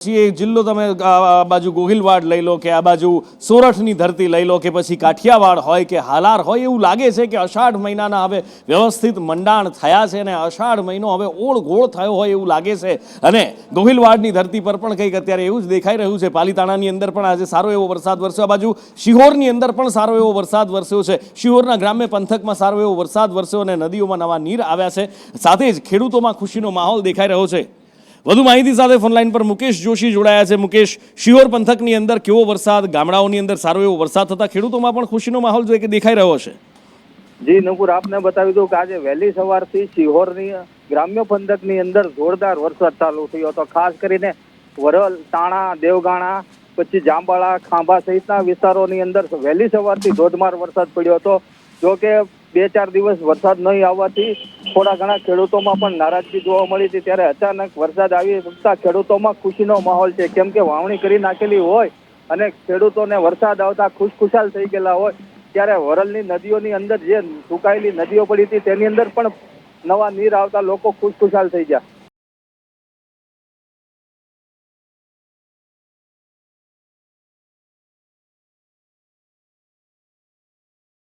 एक जिल्लो तमे आ बाजू गोहिलवाड़ लई लो के आ बाजू सोरठनी धरती लई लो के पछी काठियावाड़ होय के हालार होय एवुं लागे छे के अषाढ़ महीनाना हवे व्यवस्थित मंडाण थया छे ने अषाढ़ महीनो हवे ओळघोळ थयो होय एवुं लागे छे। अने गोहिलवाड़नी धरती पर पण कंईक अत्यारे एवुं ज देखाई रह्युं छे। पालीताणानी अंदर पण आज सारो एवो वरसाद वरस्यो। आ बाजू शिहोरनी अंदर पण सारो एवो वरसाद वरस्यो छे। शिहोરના ગ્રામ્ય પંથકમાં સારો એવો વરસાદ વરસ્યો અને નદીઓમાં નવા નીર આવ્યા છે। સાથે જ ખેડૂતોમાં ખુશીનો માહોલ દેખાઈ રહ્યો છે। વધુ માહિતી સાથે ફોનલાઈન પર મુકેશ જોશી જોડાયા છે। મુકેશ, શિહોર પંથકની અંદર કેવો વરસાદ, ગામડાઓની અંદર સારો એવો વરસાદ થતા ખેડૂતોમાં પણ ખુશીનો માહોલ જોઈએ કે દેખાઈ રહ્યો છે? જી નુપુર, આપને બતાવી દઉં કે આજે વહેલી સવારથી શિહોરની ગ્રામ્ય પંથકની અંદર જોરદાર વરસાદ ચાલુ થયો હતો। ખાસ કરીને વરલ, તાણા, દેવગાણા, પછી જાંબાળા, ખાંભા સહિતના વિસ્તારોની અંદર વહેલી સવારથી ધોધમાર વરસાદ પડ્યો હતો। જો કે 2-4 દિવસ વરસાદ નહીં આવવાથી થોડા ઘણા ખેડૂતોમાં પણ નારાજગી જોવા મળી હતી। ત્યારે અચાનક વરસાદ આવી શકતા ખેડૂતોમાં ખુશીનો માહોલ છે, કેમ કે વાવણી કરી નાખેલી હોય અને ખેડૂતોને વરસાદ આવતા ખુશખુશાલ થઈ ગયેલા હોય। ત્યારે વરલની નદીઓની અંદર જે સુકાયેલી નદીઓ પડી હતી તેની અંદર પણ નવા નીર આવતા લોકો ખુશખુશાલ થઈ ગયા।